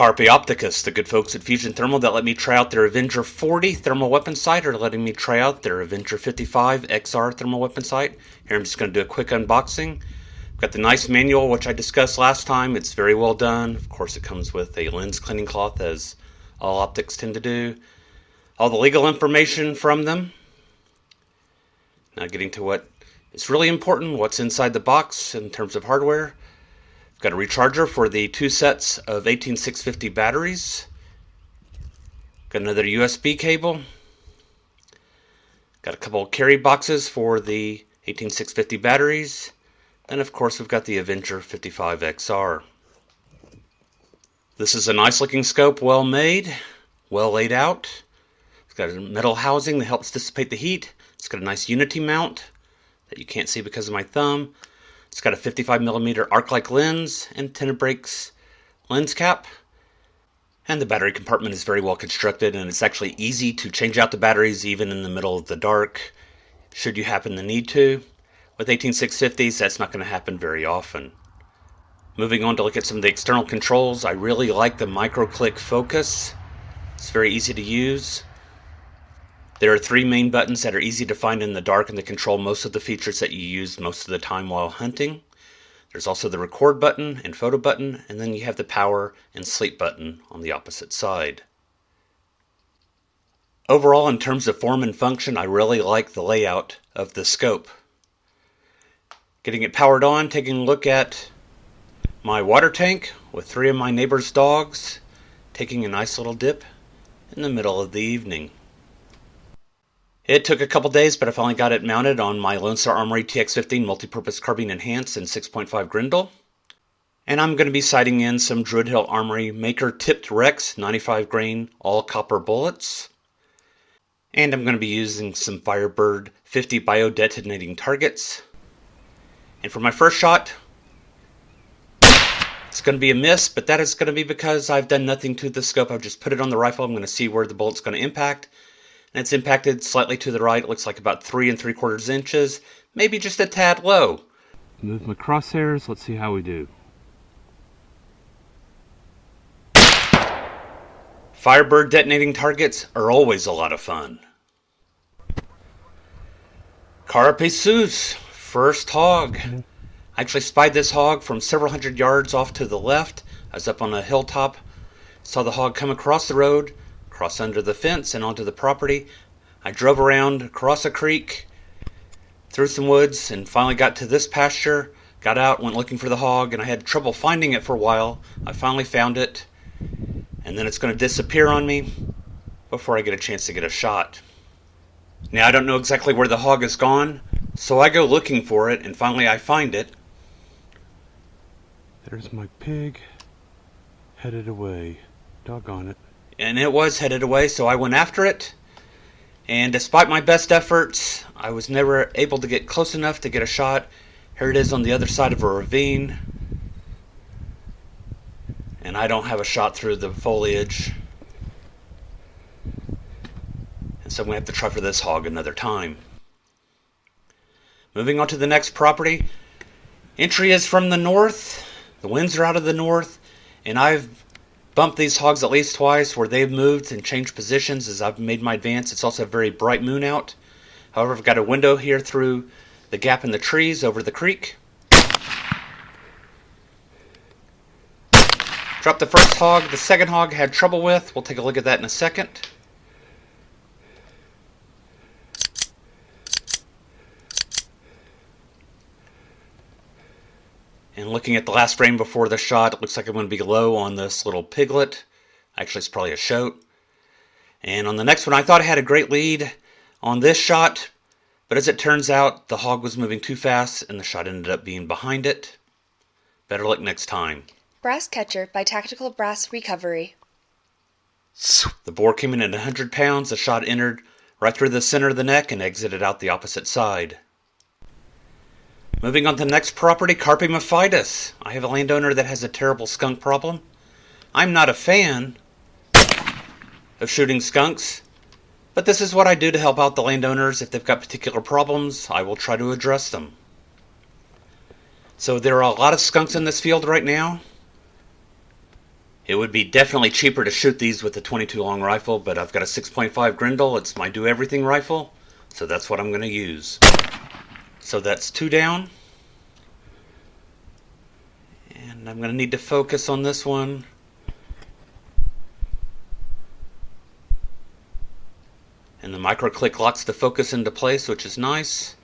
Carpe Opticus, the good folks at Fustion Thermal that let me try out their Avenger 40 thermal weapon sight, are letting me try out their Avenger 55XR thermal weapon sight. Here I'm just going to do a quick unboxing. I've got the nice manual which I discussed last time. It's very well done. Of course it comes with a lens cleaning cloth, as all optics tend to do. All the legal information from them. Now getting to what is really important, what's inside the box in terms of hardware. Got a recharger for the 2 sets of 18650 batteries. Got another USB cable. Got a couple of carry boxes for the 18650 batteries. And of course we've got the Avenger 55XR. This is a nice looking scope, well made, well laid out. It's got a metal housing that helps dissipate the heat. It's got a nice unity mount that you can't see because of my thumb. It's got a 55mm arc-like lens and Tenebrakes lens cap. And the battery compartment is very well constructed, and it's actually easy to change out the batteries even in the middle of the dark, should you happen to need to. With 18650s, that's not going to happen very often. Moving on to look at some of the external controls, I really like the micro-click focus. It's very easy to use. There are 3 main buttons that are easy to find in the dark and that control most of the features that you use most of the time while hunting. There's also the record button and photo button, and then you have the power and sleep button on the opposite side. Overall, in terms of form and function, I really like the layout of the scope. Getting it powered on, taking a look at my water tank with 3 of my neighbor's dogs, taking a nice little dip in the middle of the evening. It took a couple days, but I finally got it mounted on my Lone Star Armory TX15 multi-purpose carbine enhanced and 6.5 Grendel. And I'm going to be sighting in some Druid Hill Armory Maker tipped Rex 95 grain all copper bullets. And I'm going to be using some Firebird 50 bio detonating targets. And for my first shot, it's going to be a miss, but that is going to be because I've done nothing to the scope. I've just put it on the rifle. I'm going to see where the bullet's going to impact. And it's impacted slightly to the right. It looks like about 3 3/4 inches, maybe just a tad low. Move my crosshairs. Let's see how we do. Firebird detonating targets are always a lot of fun. Carpe Sus, first hog. I actually spied this hog from several hundred yards off to the left. I was up on a hilltop, saw the hog come across the road, cross under the fence and onto the property. I drove around, across a creek, through some woods, and finally got to this pasture. Got out, went looking for the hog, and I had trouble finding it for a while. I finally found it, and then it's going to disappear on me before I get a chance to get a shot. Now I don't know exactly where the hog has gone, so I go looking for it, and finally I find it. There's my pig, headed away. Doggone it. And it was headed away, so I went after it. And despite my best efforts, I was never able to get close enough to get a shot. Here it is on the other side of a ravine. And I don't have a shot through the foliage. And so I'm going to have to try for this hog another time. Moving on to the next property. Entry is from the north. The winds are out of the north. And I've bumped these hogs at least twice where they've moved and changed positions as I've made my advance. It's also a very bright moon out. However, I've got a window here through the gap in the trees over the creek. Dropped the first hog. The second hog had trouble with. We'll take a look at that in a second. And looking at the last frame before the shot, it looks like I'm going to be low on this little piglet. Actually, it's probably a shoat. And on the next one, I thought I had a great lead on this shot. But as it turns out, the hog was moving too fast, and the shot ended up being behind it. Better luck next time. Brass Catcher by Tactical Brass Recovery. The boar came in at 100 pounds. The shot entered right through the center of the neck and exited out the opposite side. Moving on to the next property, Carpe Mephitis. I have a landowner that has a terrible skunk problem. I'm not a fan of shooting skunks, but this is what I do to help out the landowners. If they've got particular problems, I will try to address them. So there are a lot of skunks in this field right now. It would be definitely cheaper to shoot these with a 22 long rifle, but I've got a 6.5 Grendel. It's my do-everything rifle, so that's what I'm going to use. So that's 2 down. And I'm going to need to focus on this one. And the micro-click locks the focus into place, which is nice.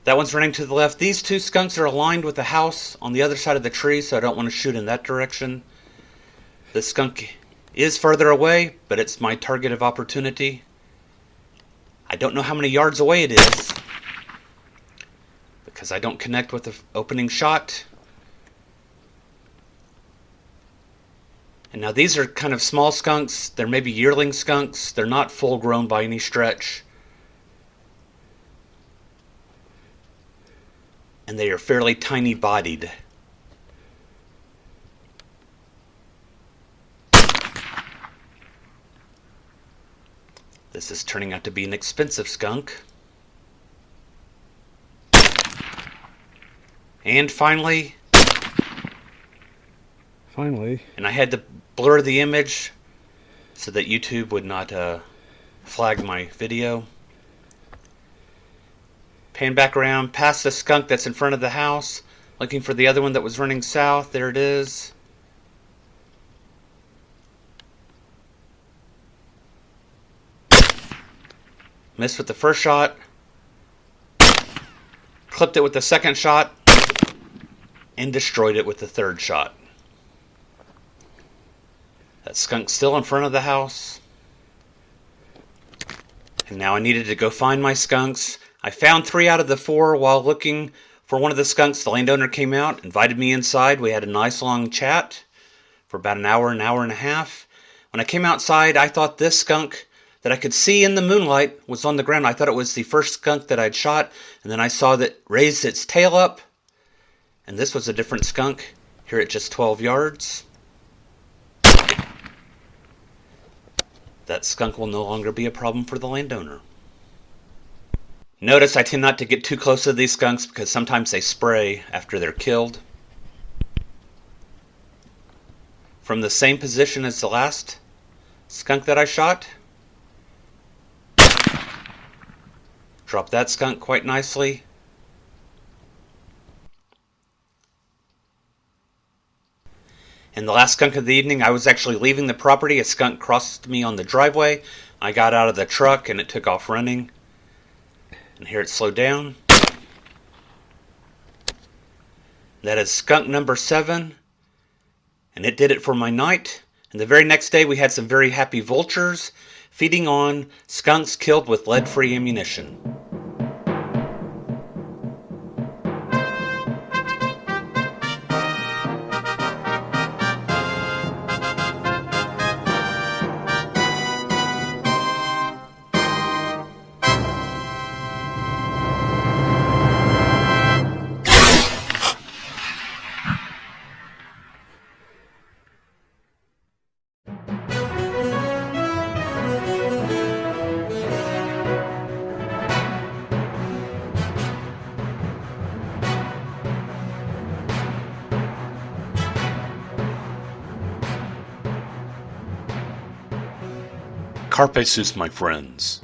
That one's running to the left. These 2 skunks are aligned with the house on the other side of the tree, so I don't want to shoot in that direction. The skunk is further away, but it's my target of opportunity. I don't know how many yards away it is, because I don't connect with the opening shot. And now these are kind of small skunks. They're maybe yearling skunks. They're not full grown by any stretch. And they are fairly tiny bodied. This is turning out to be an expensive skunk. And finally, and I had to blur the image so that YouTube would not flag my video. Pan back around past the skunk that's in front of the house, looking for the other one that was running south. There it is. Missed with the first shot. Clipped it with the second shot. And destroyed it with the third shot. That skunk's still in front of the house. And now I needed to go find my skunks. I found 3 out of the 4 while looking for one of the skunks. The landowner came out, invited me inside. We had a nice long chat for about an hour and a half. When I came outside, I thought this skunk that I could see in the moonlight was on the ground. I thought it was the first skunk that I'd shot, and then I saw that it raised its tail up, and this was a different skunk, here at just 12 yards. That skunk will no longer be a problem for the landowner. Notice I tend not to get too close to these skunks because sometimes they spray after they're killed. From the same position as the last skunk that I shot. Drop that skunk quite nicely. And the last skunk of the evening, I was actually leaving the property. A skunk crossed me on the driveway. I got out of the truck and it took off running. And here it slowed down. That is skunk number 7. And it did it for my night. And the very next day we had some very happy vultures feeding on skunks killed with lead-free ammunition. Carpe sus, my friends.